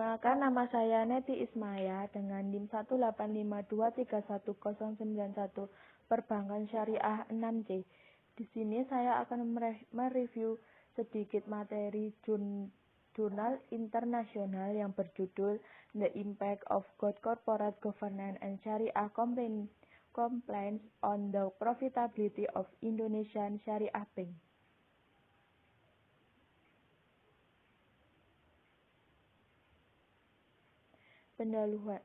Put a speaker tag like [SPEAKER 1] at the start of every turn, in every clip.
[SPEAKER 1] Perkenalkan, nama saya Neti Ismaya dengan NIM 185231091 Perbankan Syariah 6C. Di sini saya akan mereview sedikit materi jurnal internasional yang berjudul The Impact of Good Corporate Governance and Sharia Compliance on the Profitability of Indonesian Sharia Bank.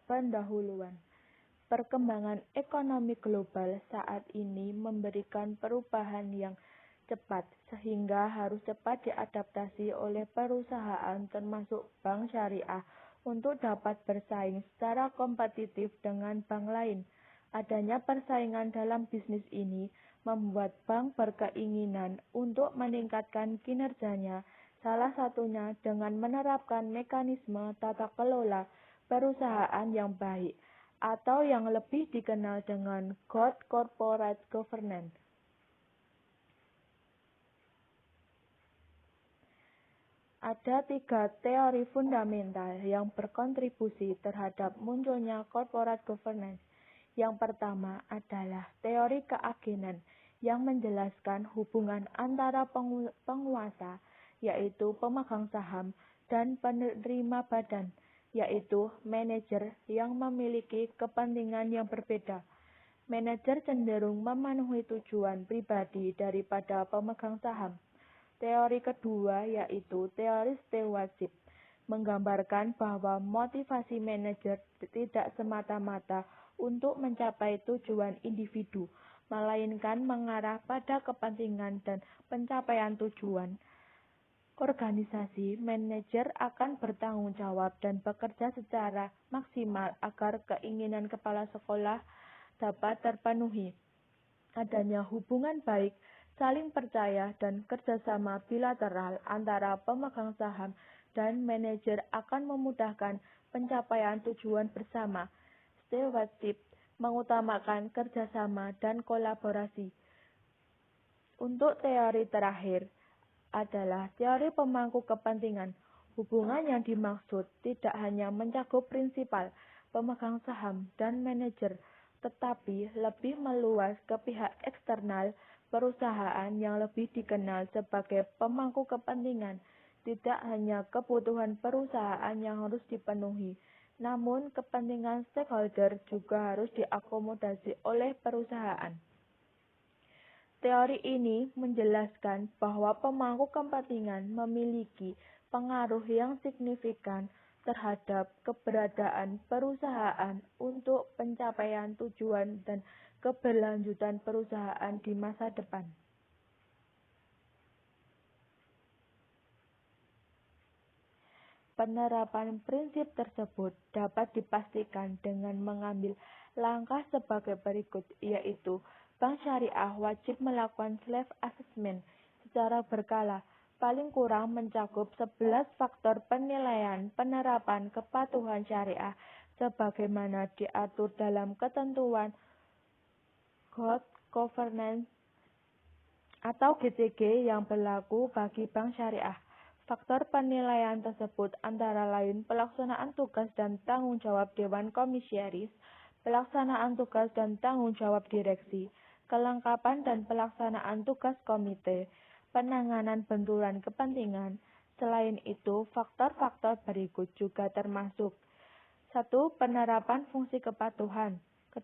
[SPEAKER 1] Pendahuluan. Perkembangan ekonomi global saat ini memberikan perubahan yang cepat, sehingga harus cepat diadaptasi oleh perusahaan termasuk bank syariah untuk dapat bersaing secara kompetitif dengan bank lain. Adanya persaingan dalam bisnis ini membuat bank berkeinginan untuk meningkatkan kinerjanya, salah satunya dengan menerapkan mekanisme tata kelola perusahaan yang baik, atau yang lebih dikenal dengan Good Corporate Governance. Ada 3 teori fundamental yang berkontribusi terhadap munculnya corporate governance. Yang pertama adalah teori keagenan yang menjelaskan hubungan antara penguasa, yaitu pemegang saham, dan penerima badan, yaitu manajer yang memiliki kepentingan yang berbeda. Manajer cenderung memenuhi tujuan pribadi daripada pemegang saham. Teori kedua yaitu teori stewardship, menggambarkan bahwa motivasi manajer tidak semata-mata untuk mencapai tujuan individu, melainkan mengarah pada kepentingan dan pencapaian tujuan organisasi. Manajer akan bertanggung jawab dan bekerja secara maksimal agar keinginan kepala sekolah dapat terpenuhi. Adanya hubungan baik, saling percaya, dan kerjasama bilateral antara pemegang saham dan manajer akan memudahkan pencapaian tujuan bersama. Stewardship mengutamakan kerjasama dan kolaborasi. Untuk teori terakhir adalah teori pemangku kepentingan. Hubungan yang dimaksud tidak hanya mencakup prinsipal, pemegang saham, dan manajer, tetapi lebih meluas ke pihak eksternal perusahaan yang lebih dikenal sebagai pemangku kepentingan. Tidak hanya kebutuhan perusahaan yang harus dipenuhi, namun kepentingan stakeholder juga harus diakomodasi oleh perusahaan. Teori ini menjelaskan bahwa pemangku kepentingan memiliki pengaruh yang signifikan terhadap keberadaan perusahaan untuk pencapaian tujuan dan keberlanjutan perusahaan di masa depan. Penerapan prinsip tersebut dapat dipastikan dengan mengambil langkah sebagai berikut, yaitu bank syariah wajib melakukan self assessment secara berkala, paling kurang mencakup 11 faktor penilaian penerapan kepatuhan syariah sebagaimana diatur dalam ketentuan Good Governance atau GCG yang berlaku bagi bank syariah. Faktor penilaian tersebut antara lain pelaksanaan tugas dan tanggung jawab Dewan Komisaris, pelaksanaan tugas dan tanggung jawab direksi, kelengkapan dan pelaksanaan tugas komite, penanganan benturan kepentingan. Selain itu, faktor-faktor berikut juga termasuk: 1. Penerapan fungsi kepatuhan. 2.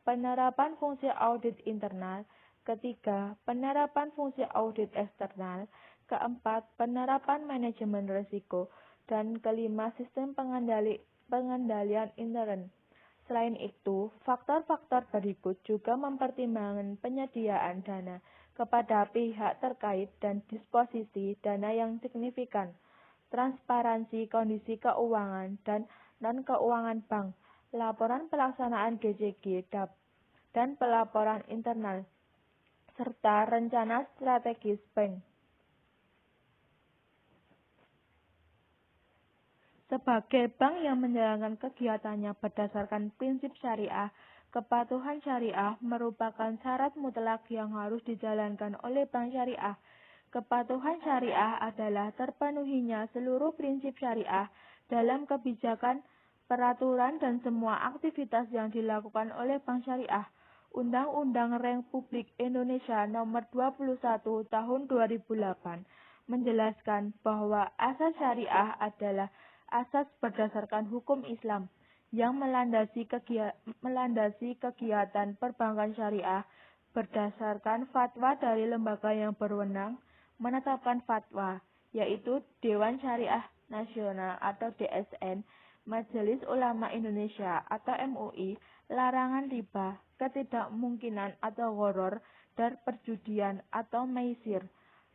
[SPEAKER 1] Penerapan fungsi audit internal. 3. Penerapan fungsi audit eksternal. 4. Penerapan manajemen risiko. Dan 5. Sistem pengendalian intern. Selain itu, faktor-faktor berikut juga mempertimbangkan penyediaan dana kepada pihak terkait dan disposisi dana yang signifikan, transparansi kondisi keuangan dan non-keuangan bank, laporan pelaksanaan GCG dan pelaporan internal, serta rencana strategis bank. Sebagai bank yang menjalankan kegiatannya berdasarkan prinsip syariah, kepatuhan syariah merupakan syarat mutlak yang harus dijalankan oleh bank syariah. Kepatuhan syariah adalah terpenuhinya seluruh prinsip syariah dalam kebijakan, peraturan, dan semua aktivitas yang dilakukan oleh Bank Syariah. Undang-Undang Republik Indonesia Nomor 21 Tahun 2008 menjelaskan bahwa asas syariah adalah asas berdasarkan hukum Islam yang melandasi kegiatan perbankan syariah berdasarkan fatwa dari lembaga yang berwenang menetapkan fatwa, yaitu Dewan Syariah Nasional atau DSN, Majelis Ulama Indonesia atau MUI, larangan riba, ketidakmungkinan atau gharar, dan perjudian atau maisir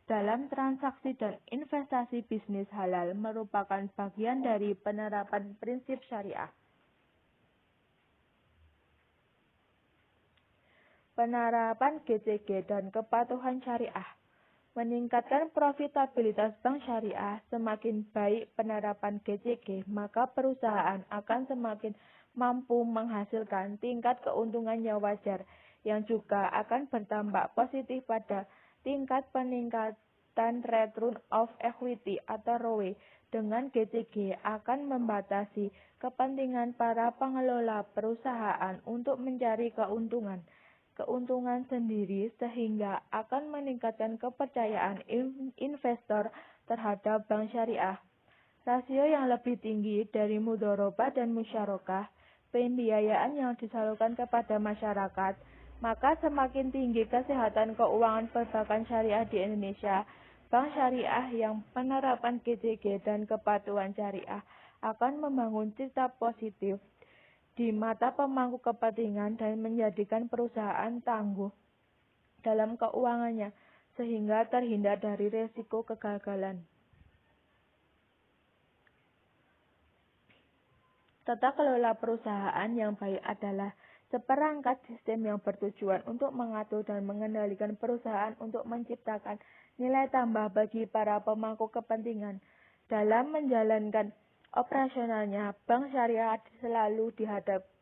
[SPEAKER 1] dalam transaksi dan investasi bisnis halal merupakan bagian dari penerapan prinsip syariah. Penerapan GCG dan kepatuhan syariah. Meningkatkan profitabilitas bank syariah, semakin baik penerapan GCG, maka perusahaan akan semakin mampu menghasilkan tingkat keuntungan yang wajar, yang juga akan berdampak positif pada tingkat peningkatan return of equity atau ROE. Dengan GCG akan membatasi kepentingan para pengelola perusahaan untuk mencari keuntungan sendiri, sehingga akan meningkatkan kepercayaan investor terhadap bank syariah. Rasio yang lebih tinggi dari mudharabah dan musyarakah, pembiayaan yang disalurkan kepada masyarakat, maka semakin tinggi kesehatan keuangan perbankan syariah di Indonesia. Bank syariah yang penerapan GCG dan kepatuhan syariah akan membangun citra positif di mata pemangku kepentingan dan menjadikan perusahaan tangguh dalam keuangannya, sehingga terhindar dari risiko kegagalan. Tata kelola perusahaan yang baik adalah seperangkat sistem yang bertujuan untuk mengatur dan mengendalikan perusahaan untuk menciptakan nilai tambah bagi para pemangku kepentingan. Dalam menjalankan operasionalnya, bank syariah selalu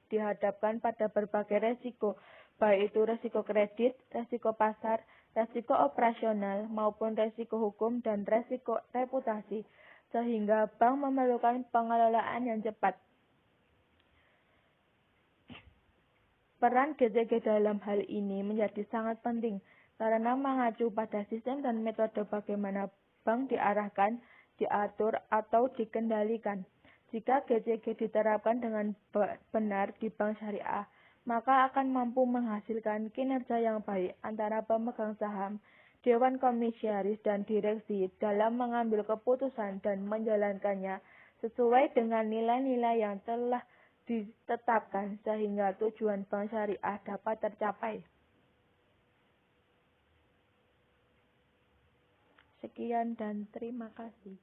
[SPEAKER 1] dihadapkan pada berbagai resiko, baik itu resiko kredit, resiko pasar, resiko operasional, maupun resiko hukum dan resiko reputasi, sehingga bank memerlukan pengelolaan yang cepat. Peran GCG dalam hal ini menjadi sangat penting karena mengacu pada sistem dan metode bagaimana bank diarahkan, diatur, atau dikendalikan. Jika GCG diterapkan dengan benar di bank syariah, maka akan mampu menghasilkan kinerja yang baik antara pemegang saham, dewan komisaris, dan direksi dalam mengambil keputusan dan menjalankannya sesuai dengan nilai-nilai yang telah ditetapkan, sehingga tujuan bank syariah dapat tercapai. Sekian dan terima kasih.